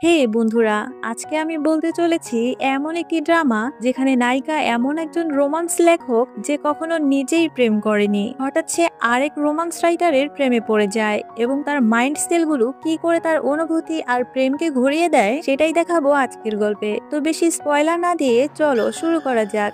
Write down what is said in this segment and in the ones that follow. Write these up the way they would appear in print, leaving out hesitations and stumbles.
হে বন্ধুরা, আজকে আমি বলতে চলেছি এমন একটি ড্রামা যেখানে নায়িকা এমন একজন রোমান্স লেখক যে কখনো নিজেই প্রেম করেনি, হঠাৎ সে আরেক রোমান্স রাইটারের প্রেমে পড়ে যায় এবং তার মাইন্ড সেলগুলো কি করে তার অনুভূতি আর প্রেমকে ঘুরিয়ে দেয় সেটাই দেখাবো আজকের গল্পে। তো বেশি স্পয়লার না দিয়ে চলো শুরু করা যাক।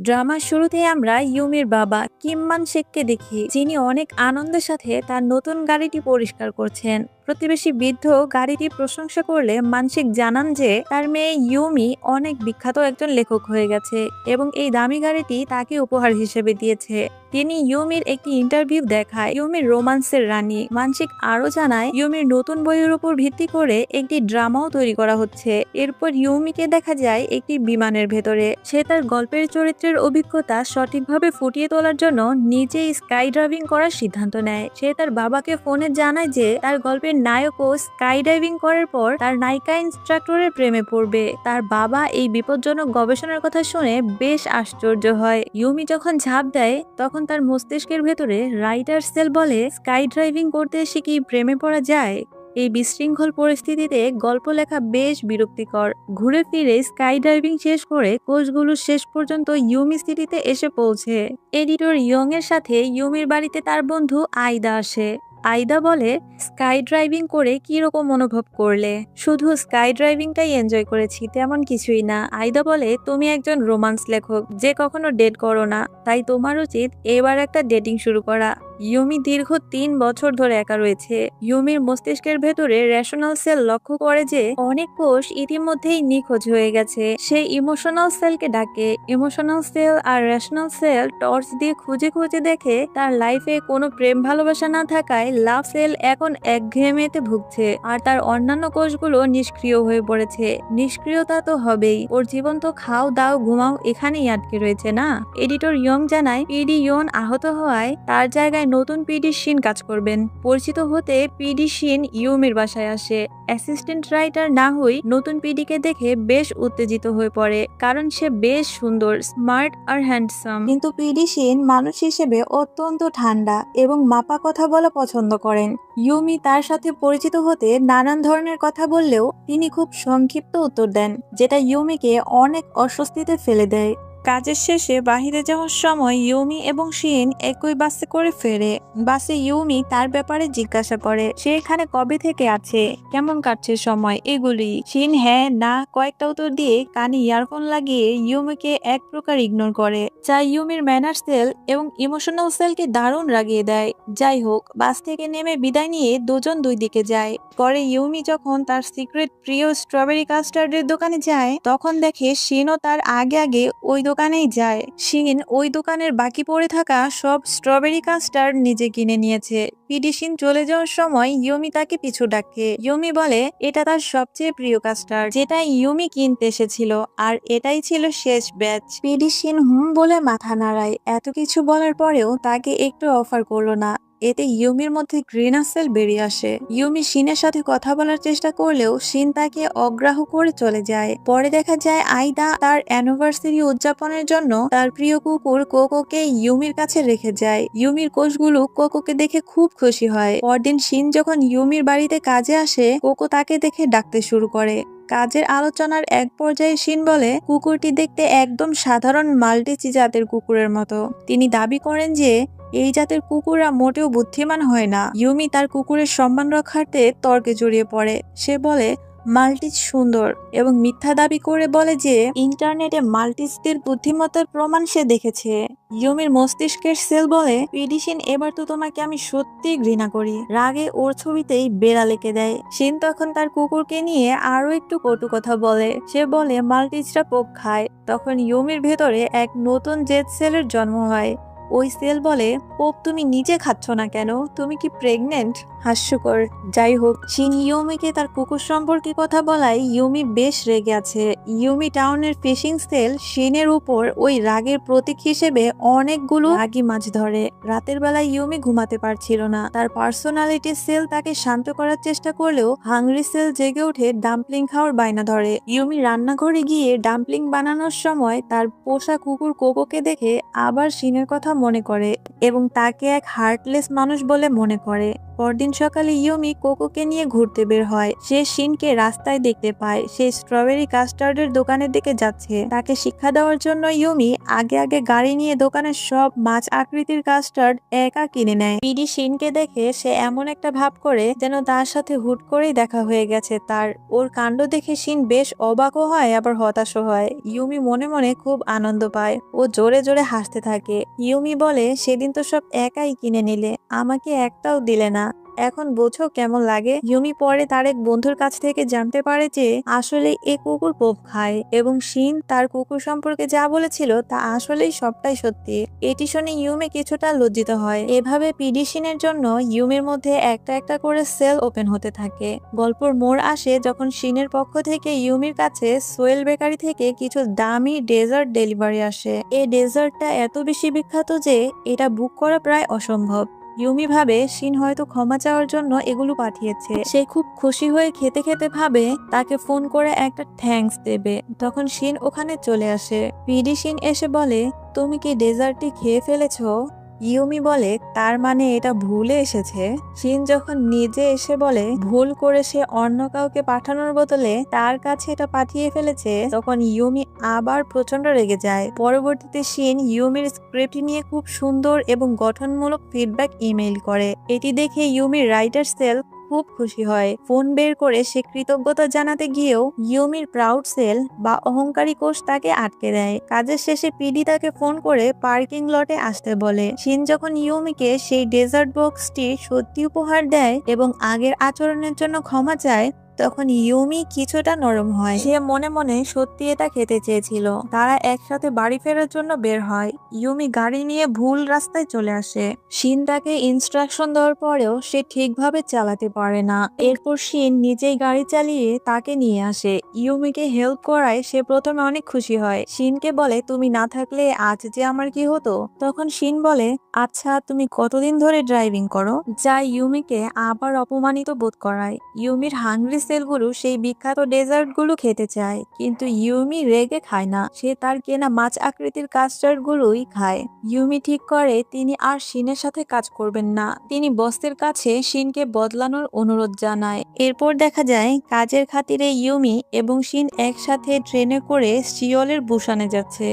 ড্রামার শুরুতেই আমরা ইউমির বাবা কিম মান শেককে দেখি, যিনি অনেক আনন্দের সাথে তার নতুন গাড়িটি পরিষ্কার করছেন। প্রতিবেশী বৃদ্ধ গাড়িটি প্রশংসা করলে মানসিক জানান যে তার মেয়ে ইউমি অনেক বিখ্যাত একজন লেখক হয়ে গেছে এবং এই দামি গাড়িটি তাকে উপহার হিসেবে দিয়েছে। তিনি ইউমির একটি ইন্টারভিউ দেখায় ইউমির রোমান্সের রানী। মানসিক আরো জানায় ইউমির নতুন বইয়ের উপর ভিত্তি করে একটি ড্রামাও তৈরি করা হচ্ছে। এরপর ইউমিকে দেখা যায় একটি বিমানের ভেতরে। সে তার গল্পের চরিত্রের অভিজ্ঞতা সঠিকভাবে ফুটিয়ে তোলার জন্য নিজেই স্কাই ড্রাইভিং করার সিদ্ধান্ত নেয়। সে তার বাবাকে ফোনে জানায় যে তার গল্পের নায়কও স্কাই ডাইভিং করার পর তার নায়িকা ইনস্ট্রাক্টরের প্রেমে পড়বে। তার বাবা এই বিপজ্জনক গবেষণার কথা শুনে বেশ আশ্চর্য হয়। ইউমি যখন ঝাঁপ দেয় তখন তার মস্তিষ্কের ভেতরে রাইটার সেল বলে, স্কাই ড্রাইভিং করতে এসে কি প্রেমে পড়া যায়? এই বিশৃঙ্খল পরিস্থিতিতে গল্প লেখা বেশ বিরক্তিকর। ঘুরে ফিরে স্কাই ডাইভিং শেষ করে কোষগুলো শেষ পর্যন্ত ইউমি সিটিতে এসে পৌঁছে। এডিটর ইয়ং এর সাথে ইউমির বাড়িতে তার বন্ধু আইদা আসে। আইদা বলে, স্কাই ড্রাইভিং করে কি রকম অনুভব করলে? শুধু স্কাই ড্রাইভিংটাই এনজয় করেছি, তেমন কিছুই না। আইদা বলে, তুমি একজন রোমান্স লেখক যে কখনো ডেট করো না, তাই তোমার উচিত এবার একটা ডেটিং শুরু করা। ইউমি দীর্ঘ ৩ বছর ধরে একা রয়েছে। ইউমির মস্তিষ্কের ভেতরে রেশনাল সেল লক্ষ্য করে যে অনেক কোষ ইতিমধ্যেই নিখোঁজ হয়ে গেছে। সে ইমোশনাল সেলকে ডাকে। ইমোশনাল সেল আর রেশনাল সেল টর্চ দিয়ে খুঁজে খুঁজে দেখে তার লাইফে কোনো প্রেম ভালোবাসা না থাকায় লাভ সেল এখন একঘেয়েমিতে ভুগছে আর তার অন্যান্য কোষগুলো নিষ্ক্রিয় হয়ে পড়েছে। নিষ্ক্রিয়তা তো হবেই, ওর জীবন তো খাও দাও ঘুমাও এখানেই আটকে রয়েছে না। এডিটর ইয়ং জানায় পিডি ইয়ন আহত হওয়ায় তার জায়গায় নতুন পিডি শিন কাজ করবেন। পরিচিত হতে পিডি শিন ইউমির বাসায় আসে। অ্যাসিস্ট্যান্ট রাইটার না হই নতুন পিডিকে দেখে বেশ উত্তেজিত হয়ে পড়ে, কারণ সে বেশ সুন্দর, স্মার্ট আর হ্যান্ডসাম। কিন্তু পিডি শিন মানুষ হিসেবে অত্যন্ত ঠান্ডা এবং মাপা কথা বলা পছন্দ করেন। ইউমি তার সাথে পরিচিত হতে নানান ধরনের কথা বললেও তিনি খুব সংক্ষিপ্ত উত্তর দেন, যেটা ইউমিকে অনেক অস্বস্তিতে ফেলে দেয়। কাজের শেষে বাহিরে যাওয়ার সময় ইউমি এবং শিন একই বাসে করে ফেরে। বাসে ইউমি তার ব্যাপারে জিজ্ঞাসা করে, সে এখানে কবে থেকে আছে, কেমন কাটছে সময়, এগুলি। শিন হ্যাঁ না কয়েকটা উত্তর দিয়ে কানে ইয়ারফোন লাগিয়ে ইউমিকে এক প্রকার ইগনোর করে, যা ইউমির ম্যানার সেল এবং ইমোশনাল সেলকে দারুণ রাগিয়ে দেয়। যাই হোক, বাস থেকে নেমে বিদায় নিয়ে দুজন দুই দিকে যায়। পরে ইউমি যখন তার সিক্রেট প্রিয় স্ট্রবেরি কাস্টার্ডের দোকানে যায় তখন দেখে শিনও তার আগে আগে ওই দোকানেই যায়। শিন ওই দোকানের বাকি পড়ে থাকা সব স্ট্রবেরি কাস্টার্ড নিজে কিনে নিয়েছে। পিডি শিন চলে যাওয়ার সময় ইউমি তাকে পিছু ডাকে। ইউমি বলে এটা তার সবচেয়ে প্রিয় কাস্টার্ড, যেটা ইউমি কিনতে এসেছিল, আর এটাই ছিল শেষ ব্যাচ। পিডি শিন হুম বলে মাথা নাড়ায়। এত কিছু বলার পরেও তাকে একটু অফার করলো না। এতে ইউমির মধ্যে ঘৃণা সেল বেরিয়ে আসে। ইউমি শিনের সাথে কথা বলার চেষ্টা করলেও শিন তাকে অগ্রাহ্য করে চলে যায়। পরে দেখা যায় আইদা তার অ্যানিভার্সারি উদযাপনের জন্য তার প্রিয় কুকুর কোকোকে ইউমির কাছে রেখে যায়। ইউমির কোষগুলো কোকোকে দেখে খুব খুশি হয়। পরদিন শিন যখন ইউমির বাড়িতে কাজে আসে কোকো তাকে দেখে ডাকতে শুরু করে। কাজের আলোচনার এক পর্যায়ে শিন বলে, কুকুরটি দেখতে একদম সাধারণ মাল্টিচি জাতের কুকুরের মতো। তিনি দাবি করেন যে এই জাতের কুকুররা মোটেও বুদ্ধিমান হয় না। ইউমি তার কুকুরের সম্মান রক্ষার্থে তর্কে জড়িয়ে পড়ে। সে বলে মাল্টিজ সুন্দর এবং মিথ্যা দাবি করে বলে যে ইন্টারনেটে মাল্টিজদের বুদ্ধিমত্তার প্রমাণ সে দেখেছে। ইউমির মস্তিষ্কের সেল বলে, পিডিশিন এবার তো তোমাকে আমি সত্যি ঘৃণা করি। রাগে ওর ছবিতেই বেড়া লেকে দেয়। শিন তখন তার কুকুরকে নিয়ে আরো একটু কটু কথা বলে। সে বলে মাল্টিজরা পোক খায়। তখন ইউমির ভেতরে এক নতুন জেদ সেলের জন্ম হয়। ওই সেল বলে, পোপ তুমি নিজে খাচ্ছ না কেন, তুমি কি প্রেগনেন্ট? হাস্যকর। যাই হোক, শিন ইউমিকে তার কুকুর সম্পর্কে কথা বলায় ইউমি বেশ রেগে আছে। ইউমি টাউনের ফিশিং সেল শিনের উপর ওই রাগের প্রতীক হিসেবে অনেকগুলো রাগী মাছ ধরে। রাতের বেলায় ইউমি ঘুমাতে পারছিল না। তার পার্সোনালিটি সেল তাকে শান্ত করার চেষ্টা করলেও হাংরি সেল জেগে উঠে ডাম্পলিং খাওয়ার বায়না ধরে। ইউমি রান্নাঘরে গিয়ে ডাম্পলিং বানানোর সময় তার পোষা কুকুর কোকোকে দেখে আবার শিনের কথা মনে করে এবং তাকে এক হার্টলেস মানুষ বলে মনে করে। পরদিন সকালে ইউমি কোকোকে নিয়ে ঘুরতে বের হয়। সে শিনকে রাস্তায় দেখতে পায়, সে স্ট্রবেরি কাস্টার্ডের দোকানের দিকে যাচ্ছে। তাকে শিক্ষা দেওয়ার জন্য ইউমি আগে আগে গাড়ি নিয়ে দোকানের সব মাছ আকৃতির কাস্টার্ড একা কিনে নেয়। পিডি শিনকে দেখে সে এমন একটা ভাব করে যেন তার সাথে হুট করেই দেখা হয়ে গেছে তার। ওর কাণ্ড দেখে শিন বেশ অবাকও হয় আবার হতাশও হয়। ইউমি মনে মনে খুব আনন্দ পায়, ও জোরে জোরে হাসতে থাকে। ইউমি বলে, সেদিন তো সব একাই কিনে নিলে, আমাকে একটাও দিলে না, এখন বোঝো কেমন লাগে। ইউমি পরে তার এক বন্ধুর কাছ থেকে জানতে পারে যে আসলে এ কুকুর পোপ খায় এবং শিন তার কুকুর সম্পর্কে যা বলেছিল তা আসলেই সবটাই সত্যি। এটি শুনে ইউমি কিছুটা লজ্জিত হয়। এভাবে পিডি শিনের জন্য ইউমির মধ্যে একটা একটা করে সেল ওপেন হতে থাকে। গল্পর মোড় আসে যখন শিনের পক্ষ থেকে ইউমির কাছে সোয়েল বেকারি থেকে কিছু দামি ডেজার্ট ডেলিভারি আসে। এই ডেজার্টটা এত বেশি বিখ্যাত যে এটা বুক করা প্রায় অসম্ভব। ইউমি ভাবে শিন হয়তো ক্ষমা চাওয়ার জন্য এগুলো পাঠিয়েছে। সে খুব খুশি হয়ে খেতে খেতে ভাবে তাকে ফোন করে একটা থ্যাঙ্কস দেবে। তখন শিন ওখানে চলে আসে। পিডি শিন এসে বলে, তুমি কি ডেজার্টটি খেয়ে ফেলেছো? ইউমি বলে, তার মানে এটা ভুলে এসেছে। শিন যখন নিজে এসে বলে ভুল করে সে অন্য কাউকে পাঠানোর বদলে তার কাছে এটা পাঠিয়ে ফেলেছে, তখন ইউমি আবার প্রচন্ড রেগে যায়। পরবর্তীতে শিন ইউমির স্ক্রিপ্ট নিয়ে খুব সুন্দর এবং গঠনমূলক ফিডব্যাক ইমেইল করে। এটি দেখে ইউমির রাইটার সেল খুব খুশি হয়। ফোন বের করে সে কৃতজ্ঞতা জানাতে গিয়েও ইউমির প্রাউড সেল বা অহংকারী কোষ তাকে আটকে দেয়। কাজের শেষে পিডি তাকে ফোন করে পার্কিং লটে আসতে বলে। শিন যখন ইউমিকে সেই ডেজার্ট বক্সটি সত্যি উপহার দেয় এবং আগের আচরণের জন্য ক্ষমা চায়, তখন ইউমি কিছুটা নরম হয়। সে মনে মনে সত্যি এটা খেতে চেয়েছিল। তারা একসাথে বাড়ি ফেরার জন্য বের হয়। ইউমি গাড়ি নিয়ে ভুল রাস্তায় চলে আসে। শিন তাকে ইনস্ট্রাকশন দেওয়ার পরেও সে ঠিকভাবে চালাতে পারে না। এরপর শিন নিজেই গাড়ি চালিয়ে তাকে নিয়ে আসে। ইউমিকে হেল্প করায় সে প্রথমে অনেক খুশি হয়। শিনকে বলে, তুমি না থাকলে আজ যে আমার কি হতো। তখন শিন বলে, আচ্ছা তুমি কতদিন ধরে ড্রাইভিং করো, যা ইউমিকে আবার অপমানিত বোধ করায়। ইউমির হাংরি সেলগুলো সেই বিখ্যাত ডেজার্ট গুলো খেতে চায়, কিন্তু ইউমি রেগে খায় না। সে তার কেনা মাছ আকৃতির কাস্টার্ড গুলোই খায়। ইউমি ঠিক করে তিনি আর শিনের সাথে কাজ করবেন না। তিনি বসের কাছে শিনকে বদলানোর অনুরোধ জানায়। এরপর দেখা যায় কাজের খাতিরে ইউমি এবং শিন একসাথে ট্রেনে করে সিওলের বুসানে যাচ্ছে।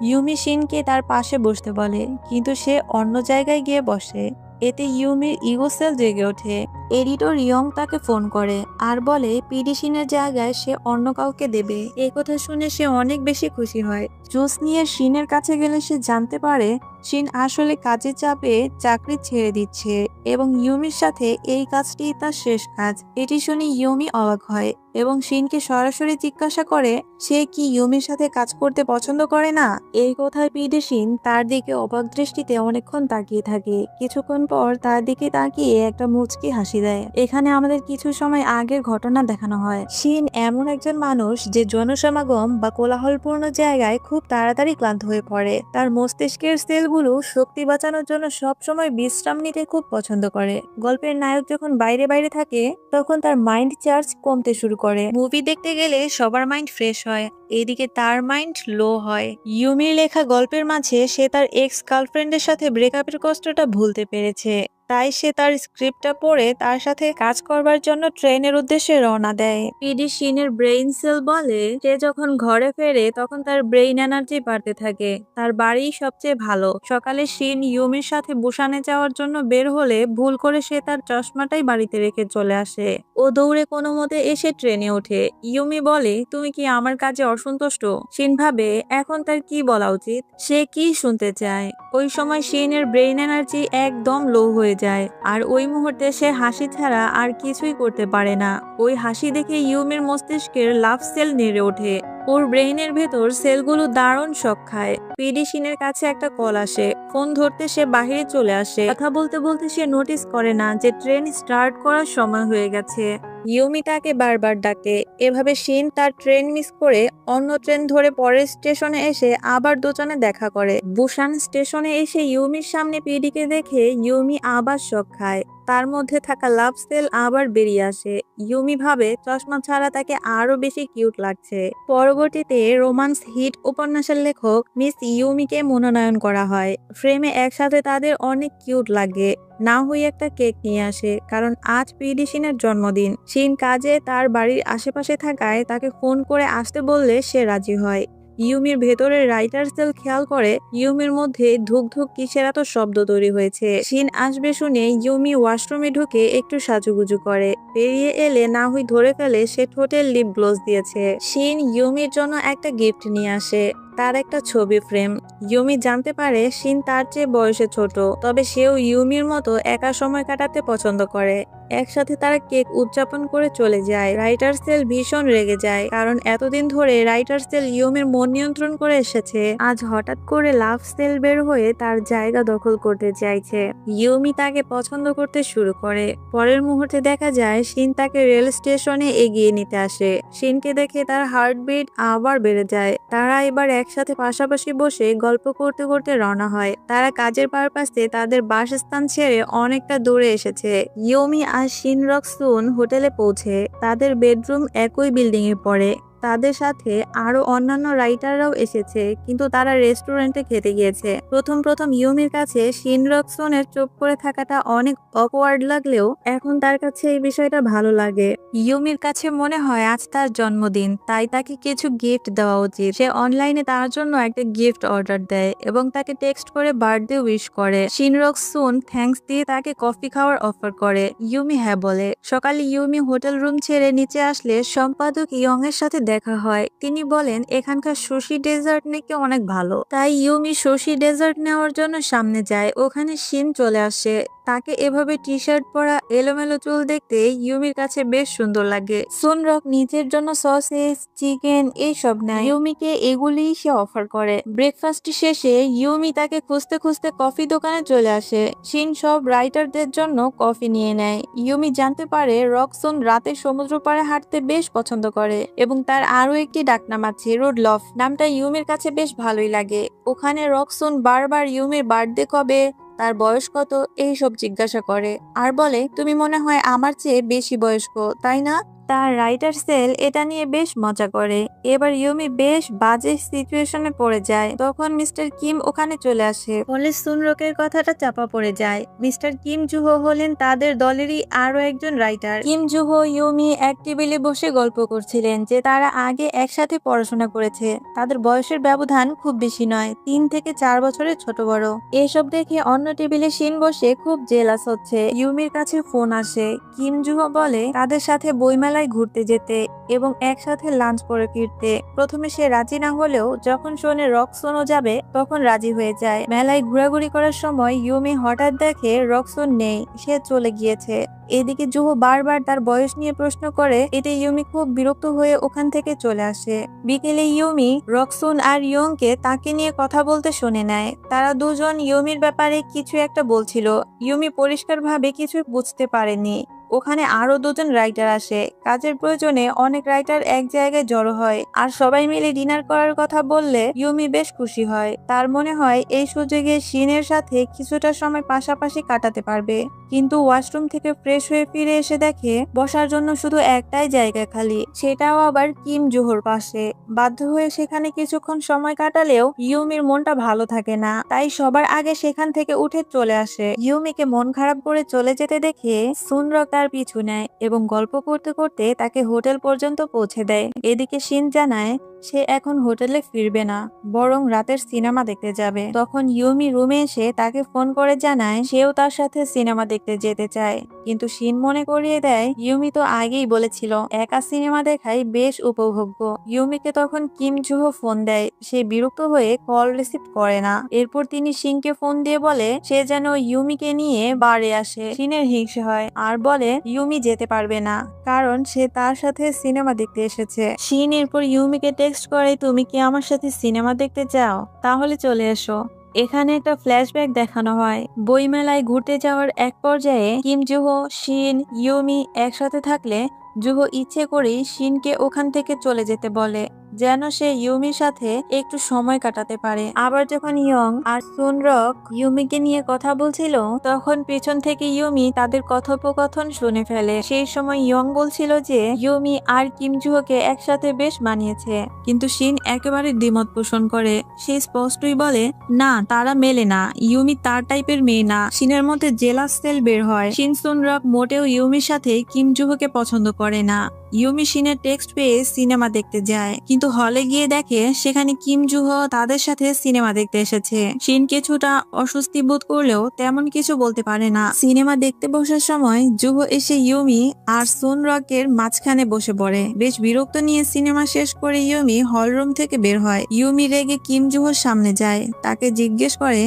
ইউমি শিনকে তার পাশে বসতে বলে, কিন্তু সে অন্য জায়গায় গিয়ে বসে। এতে ইউমির ইগো সেল জেগে ওঠে। এডিটর ইয়ং তাকে ফোন করে আর বলে পিডি শিনের জায়গায় সে অন্য কাউকে দেবে। এই কথা শুনে সে অনেক বেশি খুশি হয়। জুস নিয়ে শিনের কাছে গেলে সে জানতে পারে শিন আসলে কাজের চাপে চাকরি ছেড়ে দিচ্ছে এবং ইউমির সাথে এই কাজটি তার শেষ কাজ। এটি শুনে ইউমি অবাক হয় এবং শিনকে সরাসরি জিজ্ঞাসা করে সে কি ইউমির সাথে কাজ করতে পছন্দ করে না। এই কথায় পিডি শিন তার দিকে অবাক দৃষ্টিতে অনেকক্ষণ তাকিয়ে থাকে। কিছুক্ষণ পর তার দিকে তাকিয়ে একটা মুচকি হাসি দেয়। এখানে আমাদের কিছু সময় আগের ঘটনা দেখানো হয়। শিন এমন একজন মানুষ যে জনসমাগম বা কোলাহলপূর্ণ জায়গায় খুব তাড়াতাড়ি ক্লান্ত হয়ে পড়ে। তার মস্তিষ্কের সেলগুলো শক্তি বাঁচানোর জন্য সবসময় বিশ্রাম নিতে খুব পছন্দ করে। গল্পের নায়ক যখন বাইরে বাইরে থাকে তখন তার মাইন্ড চার্জ কমতে শুরু করে। মুভি দেখতে গেলে সবার মাইন্ড ফ্রেশ হয়, এদিকে তার মাইন্ড লো হয়। ইউমির লেখা গল্পের মাঝে সে তার এক্স গার্লফ্রেন্ডের সাথে ব্রেকআপের কষ্টটা ভুলতে পেরেছে, তাই সে তার স্ক্রিপ্টটা পড়ে তার সাথে কাজ করবার জন্য ট্রেনের উদ্দেশ্যে রওনা দেয়। পিডি শিনের ব্রেইন সেল বলে সে যখন ঘরে ফেরে তখন তার ব্রেইন এনার্জি বাড়তে থাকে। তার বাড়ি সবচেয়ে ভালো। সকালে শিন ইউমির সাথে বুসানে যাওয়ার জন্য বের হলে ভুল করে সে তার চশমাটাই বাড়িতে রেখে চলে আসে। ও দৌড়ে কোনো মতে এসে ট্রেনে ওঠে। ইউমি বলে, তুমি কি আমার কাজে অসন্তুষ্ট? শিন ভাবে এখন তার কি বলা উচিত, সে কি শুনতে চায়। ওই সময় শিনের ব্রেইন এনার্জি একদম লো হয়ে যায় আর ওই মুহূর্তে সে হাসি ছাড়া আর কিছুই করতে পারে না। ওই হাসি দেখে ইউমির মস্তিষ্কের লাভ সেল নেড়ে ওঠে। ওর ব্রেইনের ভেতর সেলগুলো দারুণ শক খায়। পিডি শিনের কাছে একটা কল আসে। ফোন ধরতে সে বাহিরে চলে আসে। কথা বলতে বলতে সে নোটিস করে না যে ট্রেন স্টার্ট করার সময় হয়ে গেছে। ইউমি তাকে বারবার ডাকে। এভাবে শিন তার ট্রেন মিস করে অন্য ট্রেন ধরে পরের স্টেশনে এসে আবার দুজনে দেখা করে। বুসান স্টেশনে এসে ইউমির সামনে পিডিকে দেখে ইউমি আবার শক খায়। তার মধ্যে থাকা লাভ সেল আবার বেরিয়ে আসে। ইউমি ভাবে চশমা ছাড়া তাকে আরো বেশি কিউট লাগছে। পরবর্তীতে রোমান্স হিট উপন্যাসের লেখক মিস ইউমিকে মনোনয়ন করা হয়। ফ্রেমে একসাথে তাদের অনেক কিউট লাগে। না হই একটা কেক নিয়ে আসে, কারণ আজ পিডি শিনের জন্মদিন। শিন কাজে তার বাড়ির আশেপাশে থাকায় তাকে ফোন করে আসতে বললে সে রাজি হয়। ইউমির ভেতরের রাইটার সেল খেয়াল করে ইউমির মধ্যে ধুক ধুক কিসের এত শব্দ তৈরি হয়েছে। শিন আসবে শুনে ইউমি ওয়াশরুমে ঢুকে একটু সাজুগুজু করে। বেরিয়ে এলে না হই ধরে ফেলে সে ঠোঁটের লিপ গ্লোস দিয়েছে। শিন ইউমির জন্য একটা গিফট নিয়ে আসে, তার একটা ছবি ফ্রেম। ইউমি জানতে পারে শিন তার চেয়ে বয়সে ছোট, তবে সেও ইউমির মতো একা সময় কাটাতে পছন্দ করে। একসাথে তারা কেক উদযাপন করে চলে যায়। রাইটার সেল ভীষণ রেগে যায়, কারণ এতদিন ধরে রাইটার সেল ইউমির মন নিয়ন্ত্রণ করে এসেছে। আজ হঠাৎ করে লাভ সেল বের হয়ে তার জায়গা দখল করতে চাইছে। ইউমি তাকে পছন্দ করতে শুরু করে। পরের মুহূর্তে দেখা যায় শিন তাকে রেল স্টেশনে এগিয়ে নিতে আসে। শিনকে দেখে তার হার্টবিট আবার বেড়ে যায়। তারা এবার একসাথে পাশাপাশি বসে গল্প করতে করতে রওনা হয়। তারা কাজের পারপাসে তাদের বাসস্থান ছেড়ে অনেকটা দূরে এসেছে। ইউমি আর শিন রক-সুন হোটেলে পৌঁছে। তাদের বেডরুম একই বিল্ডিং এ পড়ে। তাদের সাথে আরো অন্যান্য রাইটাররাও এসেছে, কিন্তু তারা রেস্টুরেন্টে খেতে গিয়েছে। প্রথম প্রথম ইউমির কাছে শিন রক-সুনের চুপ করে থাকাটা অনেক অকওয়ার্ড লাগলেও এখন তার কাছে এই বিষয়টা ভালো লাগে। ইউমির কাছে মনে হয় আজ তার জন্মদিন, তাই তাকে কিছু গিফট দেওয়া উচিত। সে অনলাইনে তার জন্য একটা গিফট অর্ডার দেয় এবং তাকে টেক্সট করে বার্থডে উইশ করে। শিন রক-সুন থ্যাঙ্কস দিয়ে তাকে কফি খাওয়ার অফার করে। ইউমি হ্যাঁ বলে। সকালে ইউমি হোটেল রুম ছেড়ে নিচে আসলে সম্পাদক ইয়ং এর সাথে দেখা হয়। তিনি বলেন এখানকার সুশি ডেজার্ট নাকি অনেক ভালো, তাই ইউমি সুশি ডেজার্ট নেওয়ার জন্য সামনে যায়। ওখানে শিন চলে আসে। তাকে এভাবে টি শার্ট পরা এলোমেলো চুল দেখতে ইউমির কাছে বেশ সুন্দর লাগে। সুনরক নিজের জন্য সসেজ, চিকেন এইসব নেয়। ইউমিকে এগুলিই সে অফার করে। ব্রেকফাস্ট শেষে ইউমি তাকে খুঁজতে খুঁজতে কফি দোকানে চলে আসে। শিন সব রাইটারদের জন্য কফি নিয়ে নেয়। ইউমি জানতে পারে রক-সুন রাতে সমুদ্র পাড়ে হাঁটতে বেশ পছন্দ করে এবং তার আরো একটি ডাকনাম আছে রুডলফ। নামটা ইউমির কাছে বেশ ভালোই লাগে। ওখানে রক-সুন বারবার ইউমির বার্থডে কবে, তার বয়স কত এইসব জিজ্ঞাসা করে আর বলে তুমি মনে হয় আমার চেয়ে বেশি বয়স্ক, তাই না? তার রাইটার সেল এটা নিয়ে বেশ মজা করে। এবার ইউমি বেশ বাজে সিচুয়েশনে পড়ে যায়। তখন মিস্টার কিম ওখানে চলে আসে। ফলে সুনরকের কথাটা চাপা পড়ে যায়। মিস্টার কিম জুহো হলেন তাদের দলেরই আরো একজন রাইটার। কিম জুহো ইউমি এক টেবিলে বসে গল্প করছিলেন যে তারা আগে একসাথে পড়াশোনা করেছে। তাদের বয়সের ব্যবধান খুব বেশি নয়, 3 থেকে 4 বছরের ছোট বড়। এসব দেখে অন্য টেবিলে শিন বসে খুব জেলাস হচ্ছে। ইউমির কাছে ফোন আসে। কিম জুহো বলে তাদের সাথে বইমেলায় ঘুরতে যেতে এবং একসাথে লাঞ্চ করে ফিরতে। প্রথমে সে রাজি না হলেও যখন শোনে রক-সুনও যাবে তখন রাজি হয়ে যায়। মেলায় ঘোরাঘুরি করার সময় ইউমি হঠাৎ দেখে রক-সুন নেই, সে চলে গিয়েছে। এদিকে জুহো বারবার তার বয়স নিয়ে প্রশ্ন করে, এতে ইউমি খুব বিরক্ত হয়ে ওখান থেকে চলে আসে। বিকেলে ইউমি রক-সুন আর ইয়ংকে তাকে নিয়ে কথা বলতে শুনে নেয়। তারা দুজন ইউমির ব্যাপারে কিছু একটা বলছিল। ইউমি পরিষ্কারভাবে কিছু বুঝতে পারেনি। ওখানে আরো দুজন রাইটার আসে। কাজের প্রয়োজনে অনেক রাইটার এক জায়গায় জড়ো হয় আর সবাই মিলে ডিনার করার কথা বললে ইউমি বেশ খুশি হয়। তার মনে হয় এই সুযোগে শিনের সাথে কিছুটা সময় পাশাপাশি কাটাতে পারবে। কিন্তু ওয়াশরুম থেকে ফ্রেশ হয়ে ফিরে এসে দেখে বসার জন্য শুধু একটাই জায়গা খালি, সেটাও আবার কিম জুহোর পাশে। বাধ্য হয়ে সেখানে কিছুক্ষণ সময় কাটালেও ইউমির মনটা ভালো থাকে না, তাই সবার আগে সেখান থেকে উঠে চলে আসে। ইউমিকে মন খারাপ করে চলে যেতে দেখে সুনরক তার পিছু নেয় এবং গল্প করতে করতে তাকে হোটেল পর্যন্ত পৌঁছে দেয়। এদিকে শিন জানায় সে এখন হোটেলে ফিরবে না, বরং রাতের সিনেমা দেখতে যাবে। তখন ইউমি রুমে এসে তাকে ফোন করে জানায় সেও তার সাথে সিনেমা দেখতে যেতে চায়, কিন্তু শিন মনে করিয়ে দেয় ইউমি তো আগেই বলেছিল একা সিনেমা দেখাই বেশ উপভোগ্য। ইউমিকে তখন কিম জুহো ফোন দেয়। সে বিরক্ত হয়ে কল রিসিভ করে না। এরপর তিনি শিনকে ফোন দিয়ে বলে সে যেন ইউমিকে নিয়ে বারে আসে। শিনের হিংসে হয় আর বলে ইউমি যেতে পারবে না, কারণ সে তার সাথে সিনেমা দেখতে এসেছে। শিন এরপর ইউমিকে টেক্সট করে তুমি কি আমার সাথে সিনেমা দেখতে চাও, তাহলে চলে এসো। এখানে একটা ফ্ল্যাশব্যাক দেখানো হয়। বইমেলায় ঘুরতে যাওয়ার এক পর্যায়ে কিম জুহো, শিন, ইউমি একসাথে থাকলে জুহো ইচ্ছে করেই শিনকে ওখান থেকে চলে যেতে বলে। যেন সে ইউমির সাথে একটু সময় কাটাতে পারে। আবার যখন ইয়ং আর সুনরক ইউমিকে নিয়ে কথা বলছিল তখন পেছন থেকে ইউমি তাদের কথোপকথন শুনে ফেলে। সেই সময় ইয়ং বলছিল যে ইউমি আর কিম জুহোকে একসাথে বেশ মানিয়েছে, কিন্তু শিন একেবারে দ্বিমত পোষণ করে। সে স্পষ্টই বলে না, তারা মেলে না, ইউমি তার টাইপের মেয়ে না। শিনের মধ্যে জেলাস সেল বের হয়। শিন সুনরক মোটেও ইউমির সাথে কিম জুহোকে পছন্দ করে না। ইউমি শিনের টেক্সট পেয়ে সিনেমা দেখতে যায়, কিন্তু হলে গিয়ে দেখে সেখানে কিম জুহো তাদের সাথে সিনেমা দেখতে এসেছে। শিন কিছুটা অস্বস্তি বোধ করলেও তেমন কিছু বলতে পারে না। সিনেমা দেখতে বসার সময় জুহো এসে ইউমি আর সুনরকের মাঝখানে বসে পড়ে। বেশ বিরক্ত নিয়ে সিনেমা শেষ করে ইউমি হলরুম থেকে বের হয়। ইউমি রেগে কিম জুহোর সামনে যায়, তাকে জিজ্ঞেস করে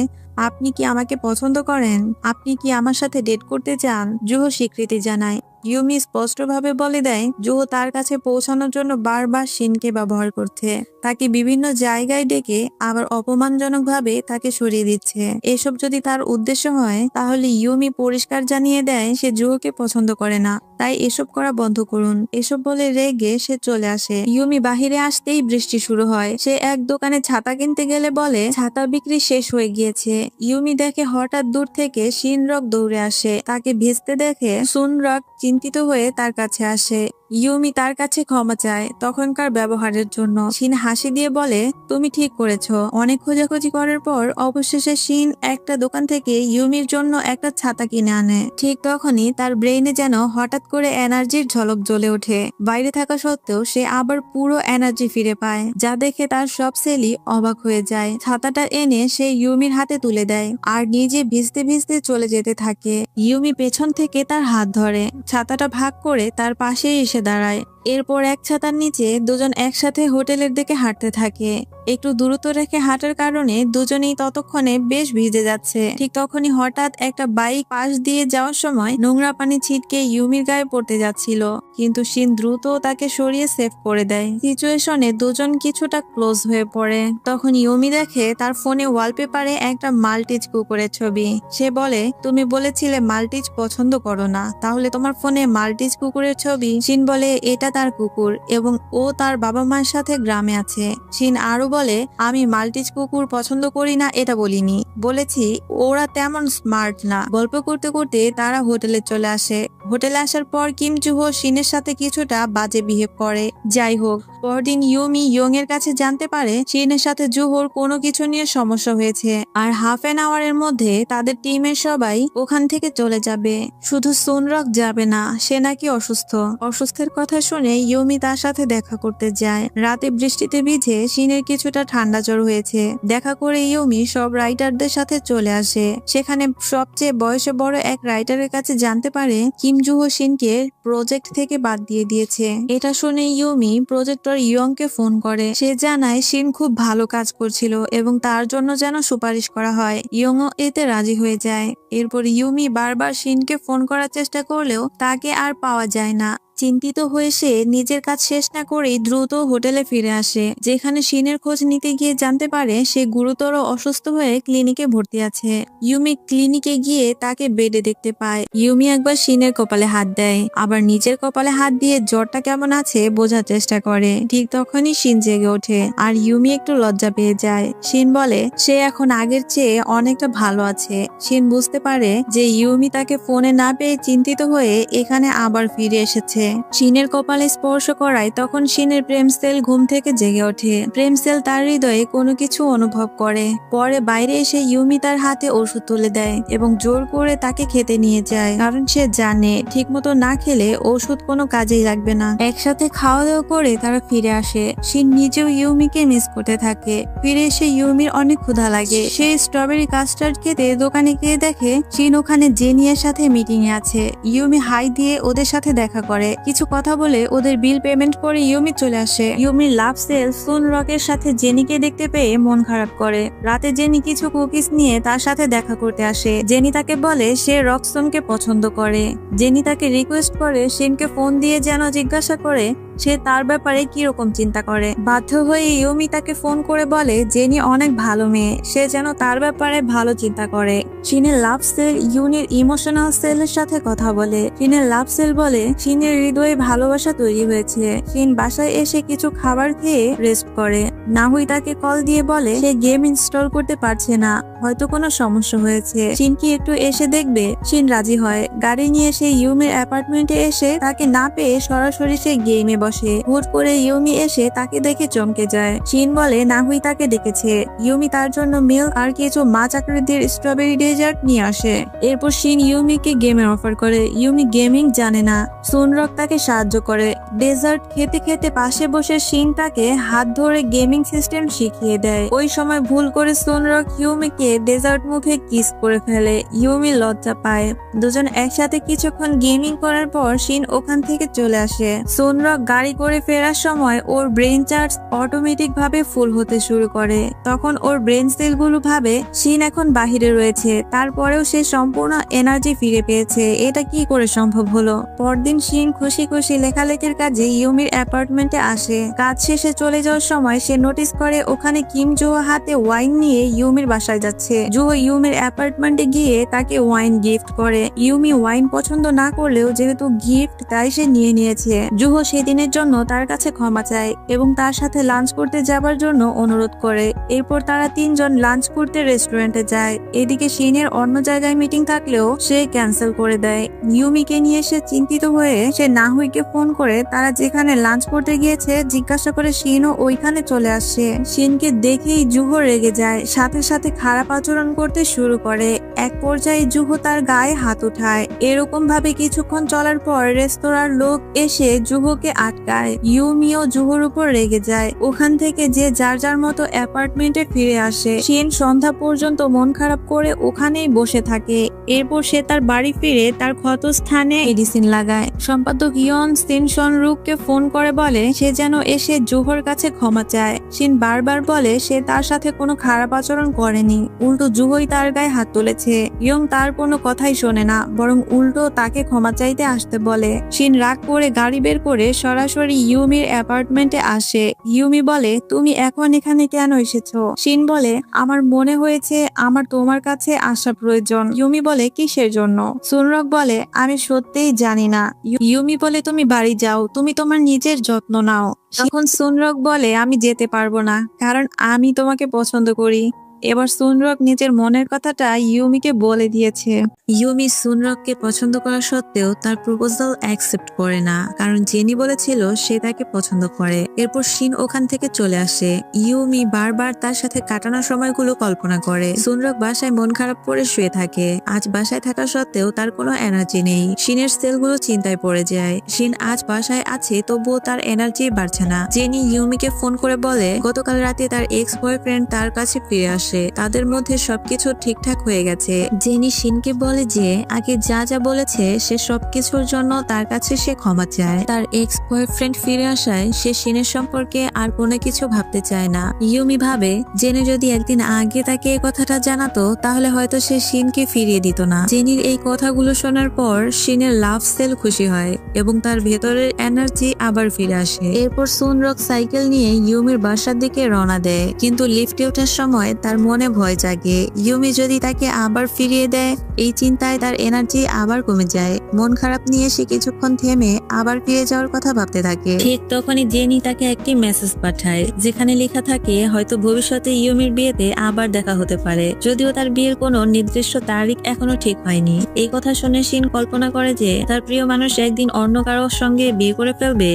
আপনি কি আমাকে পছন্দ করেন? আপনি কি আমার সাথে ডেট করতে চান? জুহো স্বীকৃতি জানায়। ইউমি স্পষ্টভাবে বলে দেয় জুহো তার কাছে পৌঁছানোর জন্য বারবার শিনকে ব্যবহার করছে, তাকে বিভিন্ন জায়গায় ডেকে আবার অপমানজনকভাবে তাকে সরিয়ে দিচ্ছে। এসব যদি তার উদ্দেশ্য হয় তাহলে ইউমি পরিষ্কার জানিয়ে দেয় সে জুহোকে পছন্দ করে না, তাই এসব করা বন্ধ করুন। এসব বলে রেগে সে চলে আসে। ইউমি বাহিরে আসতেই বৃষ্টি শুরু হয়। সে এক দোকানে ছাতা কিনতে গেলে বলে ছাতা বিক্রি শেষ হয়ে গিয়েছে। ইউমি দেখে হঠাৎ দূর থেকে শিনরক দৌড়ে আসে। তাকে ভিজতে দেখে সুনরক চিন্তিত হয়ে তার কাছে আসে। ইউমি তার কাছে ক্ষমা চায় তখনকার ব্যবহারের জন্য। শিন হাসি দিয়ে বলে তুমি ঠিক করেছো। অনেক খোঁজাখুঁজি করার পর অবশেষে শিন একটা দোকান থেকে ইউমির জন্য একটা ছাতা কিনে আনে। ঠিক তখনই তার ব্রেইনে যেন হঠাৎ করে এনার্জির ঝলক জ্বলে ওঠে। বাইরে থাকা সত্ত্বেও সে আবার পুরো এনার্জি ফিরে পায়, যা দেখে তার সব সেলই অবাক হয়ে যায়। ছাতাটা এনে সে ইউমির হাতে তুলে দেয় আর নিজে ভিজতে ভিজতে চলে যেতে থাকে। ইউমি পেছন থেকে তার হাত ধরে, ছাতাটা ভাগ করে তার পাশেই এসে দাঁড়ায়। এরপর এক ছাতার নিচে দুজন একসাথে হোটেলের দিকে হাঁটতে থাকে। একটু দূরত্ব রেখে হাঁটার কারণে দুজনেই ততক্ষণে বেশ ভিজে যাচ্ছে। ঠিক তখনই হঠাৎ একটা বাইক পাশ দিয়ে যাওয়ার সময় নোংরা পানি ছিটকে ইউমির গায়ে পড়তে যাচ্ছিল, কিন্তু শিন দ্রুত তাকে সরিয়ে সেভ করে দেয়। সিচুয়েশনে দুজন কিছুটা ক্লোজ হয়ে পড়ে। তখন ইউমি দেখে তার ফোনে ওয়ালপেপারে একটা মালটিজ কুকুরের ছবি। সে বলে তুমি বলেছিলে মালটিজ পছন্দ করো না, তাহলে তোমার ফোনে মালটিজ কুকুরের ছবি? শিন বলে এটা তার কুকুর এবং ও তার বাবা মায়ের সাথে গ্রামে আছে। শিন আরো বলে আমি মালটিজ কুকুর পছন্দ করি না এটা বলিনি, বলেছি ওরা তেমন স্মার্ট না। গল্প করতে করতে তারা হোটেলে চলে আসে। হোটেলে আসার পর কিম জুহো শিনের সাথে কিছুটা বাজে বিহেভ করে। যাই হোক, পরদিন ইউমি ইয়ং এর কাছে জানতে পারে শিনের সাথে জুহোর কোনো কিছু নিয়ে সমস্যা হয়েছে আর হাফ অ্যান আওয়ারের মধ্যে তাদের টিমের সবাই ওখান থেকে চলে যাবে, শুধু সুনরক যাবে না, সে নাকি অসুস্থ। অসুস্থের কথা শুনে ইউমি তার সাথে দেখা করতে যায়। রাতে বৃষ্টিতে ভিজে শিনের কিছুটা ঠান্ডা জ্বর হয়েছে। দেখা করে ইউমি সব রাইটারদের সাথে চলে আসে। সেখানে সবচেয়ে বয়সে বড় এক রাইটারের কাছে জানতে পারে কিম জুহো শিনকে প্রজেক্ট থেকে বাদ দিয়ে দিয়েছে। এটা শুনে ইউমি প্রজেক্টর ইয়ংকে ফোন করে। সে জানায় শিন খুব ভালো কাজ করছিল এবং তার জন্য যেন সুপারিশ করা হয়। ইয়ংও এতে রাজি হয়ে যায়। এরপর ইউমি বারবার শিনকে ফোন করার চেষ্টা করলেও তাকে আর পাওয়া যায় না। চিন্তিত হয়ে সে নিজের কাজ শেষ না করেই দ্রুত হোটেলে ফিরে আসে, যেখানে শিনের খোঁজ নিতে গিয়ে জানতে পারে সে গুরুতর অসুস্থ হয়ে ক্লিনিকে ভর্তি আছে। ইউমি ক্লিনিকে গিয়ে তাকে বেডে দেখতে পায়। ইউমি একবার শিনের কপালে হাত দেয়, আবার নিজের কপালে হাত দিয়ে জ্বরটা কেমন আছে বোঝার চেষ্টা করে। ঠিক তখনই শিন জেগে ওঠে আর ইউমি একটু লজ্জা পেয়ে যায়। শিন বলে সে এখন আগের চেয়ে অনেকটা ভালো আছে। শিন বুঝতে পারে যে ইউমি তাকে ফোনে না পেয়ে চিন্তিত হয়ে এখানে আবার ফিরে এসেছে। শিনের কপালে স্পর্শ করায় তখন শিনের প্রেম সেল ঘুম থেকে জেগে ওঠে। প্রেম সেল তার হৃদয়ে কোনো কিছু অনুভব করে। পরে বাইরে এসে ইউমি তার হাতে ওষুধ তুলে দেয় এবং জোর করে তাকে খেতে নিয়ে যায়, কারণ সে জানে ঠিকমতো না খেলে ওষুধ কোনো কাজেই লাগবে না। একসাথে খাওয়া দাওয়া করে তারা ফিরে আসে। শিন নিজেও ইউমিকে মিস করতে থাকে। ফিরে এসে ইউমির অনেক ক্ষুধা লাগে। সে স্ট্রবেরি কাস্টার্ড খেতে দোকানে গিয়ে দেখে শিন ওখানে জেনিয়ার সাথে মিটিং এ আছে। ইউমি হাই দিয়ে ওদের সাথে দেখা করে, কিছু কথা বলে ওদের বিল পেমেন্ট করে ইউমি চলে আসে। ইউমির লাভ সেল সুনরকের সাথে জেনিকে দেখতে পেয়ে মন খারাপ করে। রাতে জেনি কিছু কুকিজ নিয়ে তার সাথে দেখা করতে আসে। জেনি তাকে বলে সে রকসনকে পছন্দ করে। জেনি তাকে রিকোয়েস্ট করে শিনকে ফোন দিয়ে যেন জিজ্ঞাসা করে সে তার ব্যাপারে কিরকম চিন্তা করে। বাধ্য হয়ে ইউমি তাকে ফোন করে বলে জেনি অনেক ভালো মেয়ে, সে যেন তার ব্যাপারে ভালো চিন্তা করে। শিনের লাভ সেল ইউনির ইমোশনাল সেলের সাথে কথা বলে। শিনের লাভ সেল বলে শিনের হৃদয়ে ভালোবাসা তৈরি হয়েছে। শিন বাসায় এসে কিছু খাবার খেয়ে রেস্ট করে। নাহুই তাকে কল দিয়ে বলে সে গেম ইনস্টল করতে পারছে না, হয়তো কোনো সমস্যা হয়েছে, শিন কি একটু এসে দেখবে। শিন রাজি হয়। গাড়ি নিয়ে সে ইউমির অ্যাপার্টমেন্টে এসে তাকে না পেয়ে সরাসরি সে গেমে বসে। হুট করে ইউমি এসে তাকে দেখে চমকে যায়। শিন বলে নাহুই তাকে ডেকেছে। ইউমি তার জন্য মিল্ক আর কিছু মাছ আকৃতির স্ট্রবেরি ডেজার্ট নিয়ে আসে। এরপর শিন ইউমিকে গেমের অফার করে। ইউমি গেমিং জানে না। সুনরক তাকে সাহায্য করে। ডেজার্ট খেতে খেতে পাশে বসে শিন তাকে হাত ধরে গেমিং সিস্টেম শিখিয়ে দেয়। ওই সময় ভুল করে সুনরক ইউমিকে ডেজার্ট মুখে কিস করে ফেলে। ইউমি লজ্জা পায়। দুজন একসাথে কিছুক্ষণ গেমিং করার পর শিন ওখান থেকে চলে আসে। সুনরক গাড়ি করে ফেরার সময় ওর ব্রেন চার্জ অটোমেটিক ভাবে ফুল হতে শুরু করে। তখন ওর ব্রেন সেলগুলো ভাবে শিন এখন বাহিরে রয়েছে, তারপরেও সে সম্পূর্ণ এনার্জি ফিরে পেয়েছে। এটা কি করে সম্ভব হলো? পরদিন শিন খুশি খুশি লেখালেখির কাজে ইউমির অ্যাপার্টমেন্টে আসে। কাজ শেষে চলে যাওয়ার সময় সে নোটিস করে ওখানে কিম জুহো হাতে ওয়াইন নিয়ে ইউমির বাসায় যাচ্ছে। জুহো ইউমির অ্যাপার্টমেন্টে গিয়ে তাকে ওয়াইন গিফট করে। ইউমি ওয়াইন পছন্দ না করলেও যেহেতু গিফট তাই সে নিয়ে নিয়েছে। জুহো সেদিনের জন্য তার কাছে ক্ষমা চায় এবং তার সাথে লাঞ্চ করতে যাবার জন্য অনুরোধ করে। এরপর তারা তিনজন লাঞ্চ করতে রেস্টুরেন্টে যায়। এদিকে শিনের অন্য জায়গায় মিটিং থাকলেও সে ক্যান্সেল করে দেয়। ইউমিকে নিয়ে সে চিন্তিত হয়ে সে নাহুইকে ফোন করে তারা যেখানে লাঞ্চ করতে গিয়েছে জিজ্ঞাসা করে শিনও ওইখানে চলে আসে। শিনকে দেখেই জুহো রেগে যায়, সাথে সাথে খারাপ আচরণ করতে শুরু করে। এক পর্যায়ে জুহো তার গায়ে হাত উঠায়। এরকম ভাবে কিছুক্ষণ চলার পর রেস্তোরাঁর লোক এসে জুহোকে আটকায়। ইউমিও জুহোর উপর রেগে যায়। ওখান থেকে যে যার যার মতো অ্যাপার্টমেন্টে ফিরে আসে। শিন সন্ধ্যা পর্যন্ত মন খারাপ করে ওখানেই বসে থাকে। এরপর সে তার বাড়ি ফিরে তার ক্ষত স্থানে মেডিসিন লাগায়। সম্পাদক ইয়ন সিনশন রুককে ফোন করে বলে সে যেন এসে জুহোর কাছে ক্ষমা চায়। শিন বারবার বলে সে তার সাথে কোনো খারাপ আচরণ করেনি, উল্টো জুহোই তার গায়ে হাত তুলেছে। ইয়ং তার কোনো কথাই শোনে না, বরং উল্টো তাকে ক্ষমা চাইতে আসতে বলে। শিন রাগ করে গাড়ি বের করে সরাসরি ইউমির অ্যাপার্টমেন্টে আসে। ইউমি বলে তুমি এখন এখানে কেন এসেছো? শিন বলে আমার মনে হয়েছে আমার তোমার কাছে আসা প্রয়োজন। ইউমি বলে কিসের জন্য? সুনরক বলে আমি সত্যিই জানি না। ইউমি বলে তুমি বাড়ি যাও, তুমি তোমার নিজের যত্ন নাও। তখন সুনরক বলে আমি যেতে পারবো না, কারণ আমি তোমাকে পছন্দ করি। এবার সুনরক নিজের মনের কথাটা ইউমিকে বলে দিয়েছে। ইউমি সুনরককে পছন্দ করা সত্ত্বেও তার প্রপোজাল অ্যাকসেপ্ট করে না, কারণ জেনি বলেছিল সে তাকে পছন্দ করে। এরপর শিন ওখান থেকে চলে আসে। ইউমি বারবার তার সাথে কাটানো সময়গুলো কল্পনা করে। সুনরক বাসায় মন খারাপ করে শুয়ে থাকে। আজ বাসায় থাকা সত্ত্বেও তার কোনো এনার্জি নেই। শিনের সেলগুলো চিন্তায় পড়ে যায়। শিন আজ বাসায় আছে তবুও তার এনার্জি বাড়ছে না। জেনি ইউমিকে ফোন করে বলে গতকাল রাতে তার এক্স বয়ফ্রেন্ড তার কাছে ফিরে আসে। তাদের মধ্যে সবকিছু ঠিকঠাক হয়ে গেছে। জেনি শিনকে বলে যে আগে যা যা বলেছে সে সবকিছুর জন্য তার কাছে সে ক্ষমা চায়। তার এক্স বয়ফ্রেন্ড ফিরে আসায় সে শিনের সম্পর্কে আর কোনো কিছু ভাবতে চায় না। ইউমি ভাবে জেনে যদি একদিন আগে তাকে এই কথাটা জানাতো তাহলে হয়তো সে শিনকে ফিরিয়ে দিত না। জেনির এই কথাগুলো শোনার পর শিনের লাভ সেল খুশি হয় এবং তার ভেতরের এনার্জি আবার ফিরে আসে। এরপর সুনরক সাইকেল নিয়ে ইউমির বাসার দিকে রওনা দেয়, কিন্তু লিফটে ওঠার সময় তার মনে ভয় জাগে। ইউমি যদি তাকে আবার ফিরিয়ে দেয়, এই চিন্তায় তার এনার্জি আবার কমে যায়। মন খারাপ নিয়ে সে কিছুক্ষণ থেমে আবার ফিরে যাওয়ার কথা ভাবতে থাকে। ঠিক তখনই জেনি তাকে একটি মেসেজ পাঠায়, যেখানে লেখা থাকে হয়তো ভবিষ্যতে ইউমির বিয়েতে আবার দেখা হতে পারে, যদিও তার বিয়ের কোনো নির্দিষ্ট তারিখ এখনো ঠিক হয়নি। এই কথা শুনে শিন কল্পনা করে যে তার প্রিয় মানুষ একদিন অন্য কারোর সঙ্গে বিয়ে করে ফেলবে।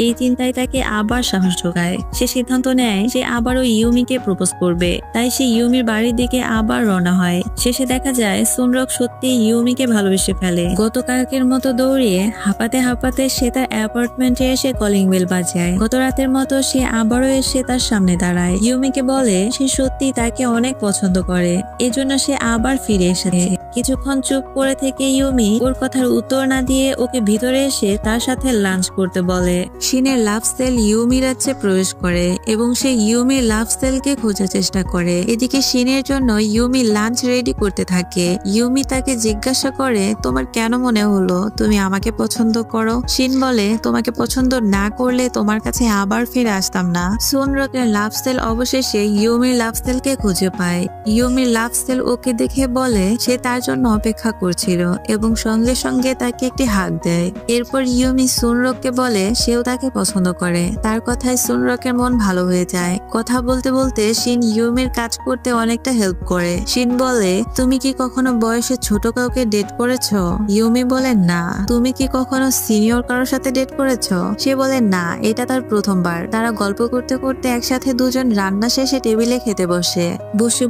এই চিন্তায় তাকে আবার সাহস যোগায়। সে সিদ্ধান্ত নেয় সে আবারও ইউমিকে প্রপোজ করবে। তাই সে ইউমির বাড়ির দিকে আবার রওনা হয়। শেষে দেখা যায় সুনরক সত্যি ইউমিকে ভালোবেসে ফেলে। গতকালকের মতো দৌড়িয়ে হাঁপাতে হাঁপাতে সে তার অ্যাপার্টমেন্টে এসে কলিং বেল বাজায়। গত রাতের মতো সে আবারও এসে তার সামনে দাঁড়ায়। ইউমিকে বলে সে সত্যি তাকে অনেক পছন্দ করে, এজন্য সে আবার ফিরে এসেছে। কিছুক্ষণ চুপ করে থেকে ইউমি ওর কথার উত্তর না দিয়ে ওকে ভিতরে এসে তার সাথে লাঞ্চ করতে বলে। শিনের লাভ সেল ইউমির রাজ্যে প্রবেশ করে এবং সে ইউমির লাভ সেলকে খোঁজার চেষ্টা করে। এদিকে শিনের জন্য ইউমি লাঞ্চ রেডি করতে থাকে। ইউমি তাকে জিজ্ঞাসা করে, তোমার কেন মনে হলো তুমি আমাকে পছন্দ করো? শিন বলে, তোমাকে পছন্দ না করলে তোমার কাছে আবার ফিরে আসতাম না। সুনরকের লাভ সেল অবশেষে ইউমির লাভ সেলকে খুঁজে পায়। ইউমির লাভ সেল ওকে দেখে বলে সে তার জন্য অপেক্ষা করছিল এবং সঙ্গে সঙ্গে তাকে একটি হাত দেয়। এরপর ইউমি সুনরককে বলে সেও তাকে পছন্দ করে। তার কথায় সুনরকের মন ভালো হয়ে যায়। কথা বলতে বলতে শিন ইউমির কাজ করতে অনেকটা হেল্প করে। শিন বলে, তুমি কি কখনো বয়সে ছোট কাউকে ডেট করেছো? ইউমি বলে, না। তুমি কি কখনো সিনিয়র কারোর সাথে ডেট করেছো? সে বলে, না, এটা তার প্রথমবার। তারা গল্প করতে করতে একসাথে দুজন রান্না শেষে টেবিলে খেতে বসে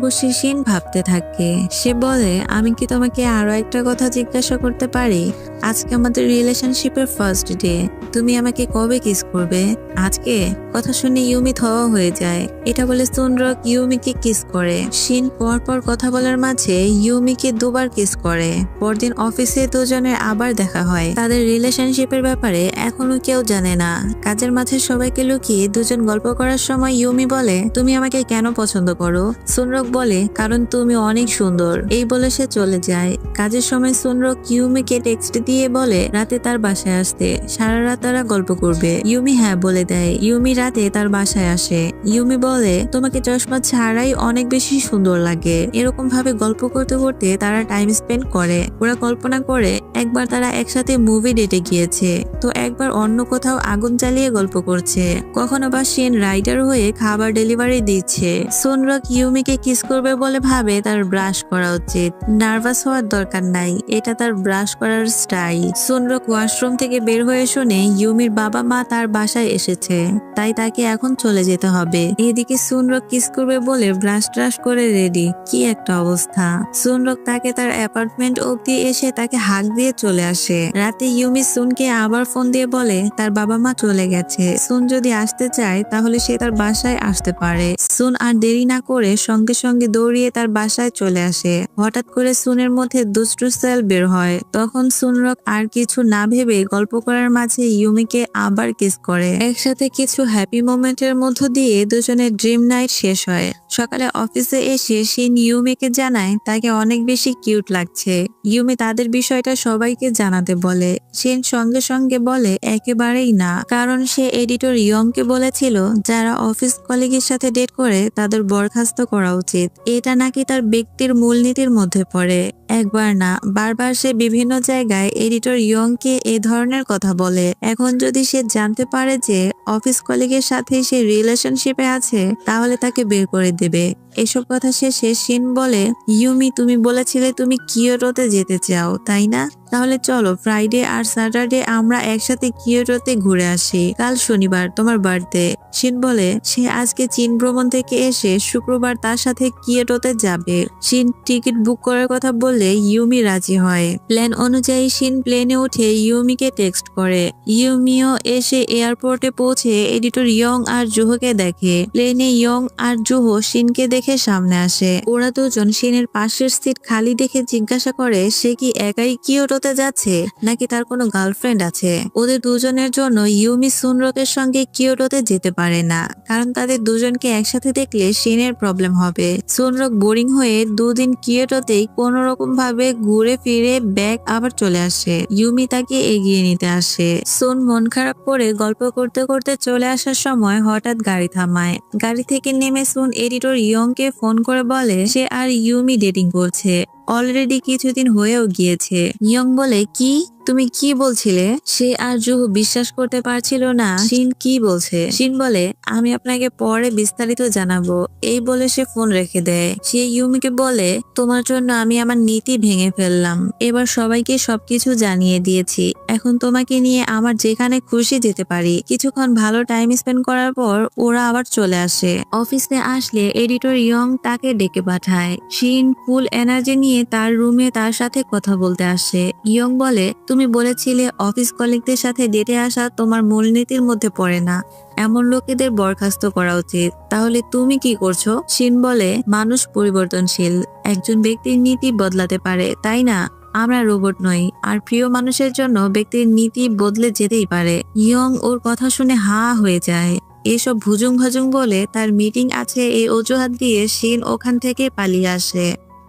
বসে শিন ভাবতে থাকে। সে বলে, আমি কি তোমাকে আরো একটা কথা জিজ্ঞাসা করতে পারি? আজকে আমাদের রিলেশনশিপের ফার্স্ট ডে। তুমি আমাকে কবে কিস করবে? আজকে? কথা শুনে ইউমি থওয়া হয়ে যায়। এটা বলে সুনরক ইউমিকে কিস করে। শিন পরপর কথা বলার মাঝে ইউমিকে দুবার কিস করে। পরদিন অফিসে দুজনের আবার দেখা হয়। তাদের রিলেশনশিপের ব্যাপারে এখনো কেউ জানে না। কাজের মাঝে সবাইকে লুকিয়ে দুজন গল্প করার সময় ইউমি বলে, তুমি আমাকে কেন পছন্দ করো? সুনরক বলে, কারণ তুমি অনেক সুন্দর। এই বলে সে চলে যায়। কাজের সময় সুনরক ইউমিকে টেক্সট দিয়ে বলে রাতে তার বাসায় আসতে, সারা রাত তারা গল্প করবে। ইউমি হ্যাঁ বলে দেয়। ইউমি রাতে তার বাসায় আসে। ইউমি বলে, তোমাকে চশমা ছাড়াই অনেক বেশি সুন্দর লাগে। এরকম ভাবে গল্প করতে করতে তারা টাইম স্পেন্ড করে। ওরা কল্পনা করে একবার তারা একসাথে মুভি ডেটে গিয়েছে, তো একবার অন্য কোথাও আগুন জ্বালিয়ে গল্প করছে, কখনো বা শিন রাইডার হয়ে খাবার ডেলিভারি দিচ্ছে। সুনরক ইউমিকে কিস করবে বলে ভাবে তার ব্রাশ করা উচিত। নার্ভাস হওয়ার দরকার নাই, এটা তার ব্রাশ করার স্টাইল। সুনরক ওয়াশরুম থেকে বের হয়ে শুনে ইউমির বাবা মা তার বাসায় এসেছে, তাই তাকে এখন চলে যেতে হবে। এদিকে সুনরক কিস করবে বলে ব্রাশ ট্রাশ করে রেডি। কি একটা অবস্থা। সুনরক তাকে তার অ্যাপার্টমেন্ট অব্দি এসে তাকে হাক দিয়ে চলে আসে। রাতে ইউমি সুনকে আবার ফোন দিয়ে বলে তার বাবা মা চলে গেছে। সুন যদি আসতে চায় তাহলে সে তার বাসায় আসতে পারে। সুন আর দেরি না করে সঙ্গে সঙ্গে দৌড়িয়ে তার বাসায় চলে আসে। হঠাৎ করে সুনের মধ্যে দুষ্টু সেল বের হয়। তখন সুনরক আর কিছু না ভেবে গল্প করার মাঝে ইউমিকে আবার কিস করে। একসাথে কিছু হ্যাপি মোমেন্টের মধ্য দিয়ে দুজনের ড্রিম নাইট শেষ হয়। সকালে অফিসে এসে শিন ইউমিকে জানায় তাকে অনেক বেশি কিউট লাগছে। ইউমি তাদের বিষয়টা সবাইকে জানাতে বলে। শিন সঙ্গে সঙ্গে বলে একেবারেই না, কারণ সে এডিটর ইয়ংকে বলেছিল যারা অফিস কলিগের সাথে ডেট করে তাদের বরখাস্ত করা উচিত। এটা নাকি তার ব্যক্তির মূলনীতির মধ্যে পড়ে। একবার না, বারবার সে বিভিন্ন জায়গায় এডিটর ইয়ংকে এ ধরনের কথা বলে। এখন যদি সে জানতে পারে যে অফিস কলিগের সাথে সে রিলেশনশিপে আছে, তাহলে তাকে বের করে দেবে। এসব কথা শেষে শিন বলে, ইউমি তুমি বলেছিলে তুমি কিয়োটোতে যেতে চাও, তাই না? তাহলে চলো ফ্রাইডে আর স্যাটারডে আমরা একসাথে কিয়োটোতে ঘুরে আসি। কাল শনিবার তোমার বার্থডে। শিন বলে সে আজকে চীন ভ্রমণ থেকে এসে শুক্রবার তার সাথে কিয়োটোতে যাবে। শিন টিকিট বুক করার কথা বললে ইউমি রাজি হয়। প্ল্যান অনুযায়ী শিন প্লেনে উঠে ইউমিকে টেক্সট করে। ইউমিও এসে এয়ারপোর্টে পৌঁছে এডিটর ইয়ং আর জুহোকে দেখে। প্লেনে ইয়ং আর জুহো শিনকে দেখে সামনে আসে। ওরা দুজন শিনের পাশের সিট খালি দেখে জিজ্ঞাসা করে সে কি একাই কিয়োটোতে যাচ্ছে নাকি তার কোনো গার্লফ্রেন্ড আছে। ওদের দুজনের জন্য ইউমি সুনরকের সঙ্গে কিয়োটোতে যেতে পারে না, কারণ তাদের দুজনকে একসাথে দেখলে শিনের প্রবলেম হবে। সুনরক বোরিং হয়ে দুদিন কিয়োটোতেই কোন রকম ভাবে ঘুরে ফিরে ব্যাগ আবার চলে আসে। ইউমি তাকে এগিয়ে নিতে আসে। সুন মন খারাপ করে গল্প করতে করতে চলে আসার সময় হঠাৎ গাড়ি থামায়। গাড়ি থেকে নেমে সুন এডিটর ইয়ংকে ফোন করে বলে সে আর ইউমি ডেটিং করছে। অলরেডি কিছুদিন হয়েও গিয়েছে। ইয়ং বলে, কি তুমি কি বলছিলে? সে আর জুহু বিশ্বাস করতে পারছিল না শিন কি বলছে। শিন বলে, আমি আপনাকে পরে বিস্তারিত জানাবো। এই বলে সে ফোন রেখে দেয়। সে ইউমিকে বলে, তোমার জন্য আমি আমার নীতি ভেঙে ফেললাম। এবার সবাইকে সবকিছু জানিয়ে দিয়েছি। এখন তোমাকে নিয়ে আমার যেখানে খুশি যেতে পারি। কিছুক্ষণ ভালো টাইম স্পেন্ড করার পর ওরা আবার চলে আসে। অফিসে আসলে এডিটর ইয়ং তাকে ডেকে পাঠায়। শিন ফুল এনার্জি নিয়ে তার রুমে তার সাথে কথা বলতে আসে। ইয়ং বলে, তুমি বলেছিলে অফিস কলিগদের সাথে ডেটে আসা তোমার মূলনীতির মধ্যে পড়ে না, এমন লোকেদের বরখাস্ত করা উচিত। তাহলে তুমি কি করছো? শিন বলে, মানুষ পরিবর্তনশীল, একজন ব্যক্তির নীতি বদলাতে পারে, তাই না? আমরা রোবট নই। আর প্রিয় মানুষের জন্য ব্যক্তির নীতি বদলে যেতেই পারে। ইয়ং ওর কথা শুনে হা হয়ে যায়। এসব ভুজুং ভাজুং বলে তার মিটিং আছে এই অজুহাত দিয়ে শিন ওখান থেকে পালিয়ে আসে।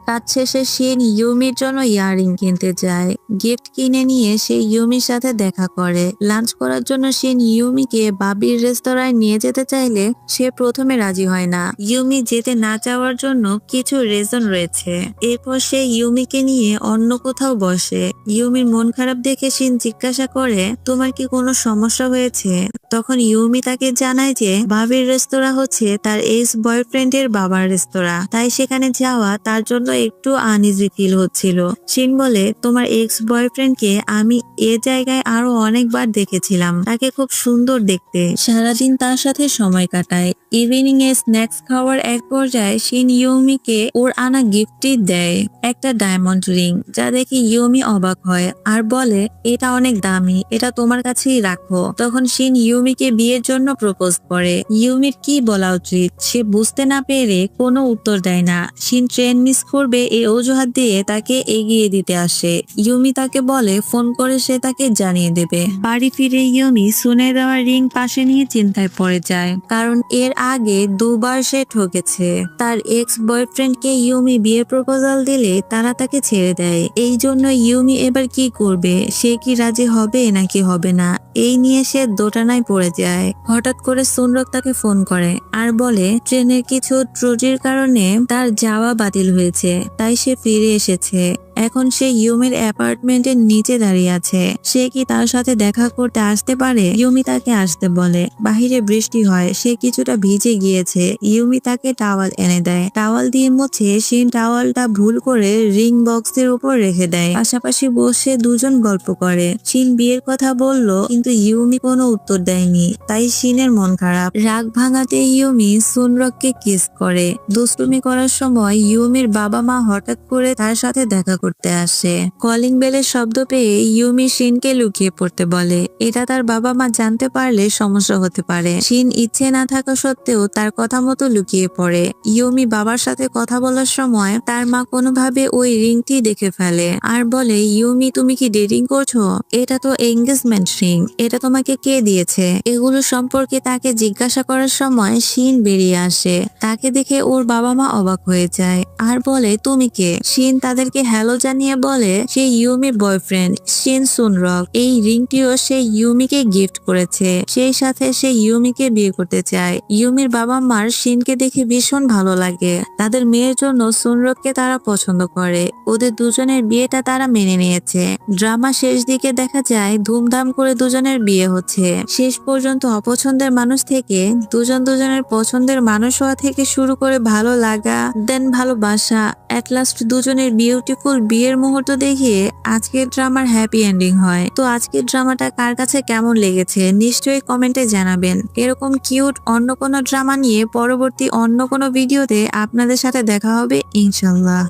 কাজ শেষে শিন ইউমির জন্য ইয়াররিং কিনতে যায়। গিফট কিনে নিয়ে সে ইউমির সাথে দেখা করে। লাঞ্চ করার জন্য শিন ইউমিকে বাবির রেস্তোরাঁয় নিয়ে যেতে চাইলে সে প্রথমে রাজি হয় না। ইউমি যেতে না চাওয়ার জন্য কিছু রিজন রয়েছে। এরপর সে ইউমিকে নিয়ে অন্য কোথাও বসে। ইউমির মন খারাপ দেখে শিন জিজ্ঞাসা করে, তোমার কি কোনো সমস্যা হয়েছে? তখন ইউমি তাকে জানায় যে বাবির রেস্তোরাঁ হচ্ছে তার এক্স বয়ফ্রেন্ডের বাবার রেস্তোরাঁ, তাই সেখানে যাওয়া তার জন্য একটু আনইজি ফিল হচ্ছিল। শিন বলে, তোমার এক্স বয়ফ্রেন্ডকে আমি এ জায়গায় আরো অনেকবার দেখেছিলাম, তাকে খুব সুন্দর দেখতে, সারাদিন তার সাথে সময় কাটায়। ইভিনিং এ স্ন্যাক্স খাওয়ার এক পর্যায়ে শিন ইউমিকে ওর আনা গিফটটি দেয়, একটা ডায়মন্ড রিং, যা দেখে ইউমি অবাক হয় আর বলে, এটা অনেক দামি, এটা তোমার কাছেই রাখো। তখন শিন ইউমিকে বিয়ের জন্য প্রপোজ করে। ইউমির কি বলা উচিত সে বুঝতে না পেরে কোনো উত্তর দেয় না। শিন ট্রেন মিস করবে এই অজুহাত দিয়ে তাকে এগিয়ে দিতে আসে। ইউমি তাকে বলে ফোন করে সে তাকে জানিয়ে দেবে। বাড়ি ফিরে ইউমি সুনে দেওয়া রিং পাশে নিয়ে চিন্তায় পড়ে যায়, কারণ এর আগে দুবার সে ঠকেছে। তার এক্স বয়ফ্রেন্ডকে ইউমি বিয়ের প্রপোজাল দিলে তারা তাকে ছেড়ে দেয়। এই জন্য ইউমি এবার কি করবে? সে কি রাজি হবে নাকি হবে না, এই নিয়ে সে দোটানায় পড়ে যায়। হঠাৎ করে সুনরক তাকে ফোন করে আর বলে ট্রেনের কিছু ত্রুটির কারণে তার যাওয়া বাতিল হয়েছে, তাই সে ফিরে এসেছে। এখন সে ইউমির অ্যাপার্টমেন্টের নিচে দাঁড়িয়ে আছে। সে কি তার সাথে দেখা করতে আসতে পারে? ইউমি তাকে আসতে বলে। বাহিরে বৃষ্টি হয়, সে কিছুটা ভিজে গিয়েছে। ইউমি তাকে টাওয়াল এনে দেয়। টাওয়াল দিয়ে মুছে শিন টাওয়ালটা ভুল করে রিং বক্সের উপর রেখে দেয়। পাশাপাশি বসে দুজন গল্প করে। শিন বিয়ের কথা বলল, কিন্তু ইউমি কোনো উত্তর দেয়নি, তাই শিনের মন খারাপ। রাগ ভাঙাতে ইউমি সুনরককে কিস করে। দুষ্টুমি করার সময় ইউমির বাবা মা হঠাৎ করে তার সাথে দেখা করতে আসে। কলিং বেলের শব্দ পেয়ে ইউমি শিনকে লুকিয়ে পড়তে বলে। এটা তার বাবা মা জানতে পারলে সমস্যা হতে পারে। শিন ইচ্ছে না থাকা সত্ত্বেও তার কথা মতো লুকিয়ে পড়ে। ইউমি বাবার সাথে কথা বলার সময় তার মা কোনোভাবে ওই রিংটি দেখে ফেলে আর বলে, ইউমি তুমি কি ডেটিং করছো? এটা তো এঙ্গেজমেন্ট রিং, এটা তোমাকে কে দিয়েছে? এগুলো সম্পর্কে তাকে জিজ্ঞাসা করার সময় শিন বেরিয়ে আসে। তাকে দেখে ওর বাবা মা অবাক হয়ে যায় আর বলে, তুমি কে? শিন তাদেরকে হ্যালো জানিয়ে বলে সে ইউমির বয়ফ্রেন্ড শিন সুনরক। এই রিংটিও সে ইউমিকে গিফট করেছে, সেই সাথে সে ইউমিকে বিয়ে করতে চায়। ইউমির বাবা মার শিনকে দেখে ভীষণ ভালো লাগে। তাদের মেয়ের জন্য সুনরককে তারা পছন্দ করে। ওদের দুজনের বিয়েটা তারা মেনে নিয়েছে। ড্রামা শেষ দিকে দেখা যায় ধুমধাম করে দুজনের বিয়ে হচ্ছে। শেষ পর্যন্ত অপছন্দের মানুষ থেকে দুজনের পছন্দের মানুষ হওয়া থেকে শুরু করে ভালো লাগা, দেন ভালোবাসা, এট লাস্ট দুজনের বিউটিফুল বিয়ের মুহূর্ত দেখিয়ে আজকের ড্রামার হ্যাপি এন্ডিং হয়। তো আজকের ড্রামাটা কার কাছে কেমন লেগেছে নিশ্চয়ই কমেন্টে জানাবেন। এরকম কিউট অন্য কোনো ড্রামা নিয়ে পরবর্তী অন্য কোনো ভিডিওতে আপনাদের সাথে দেখা হবে ইনশাল্লাহ।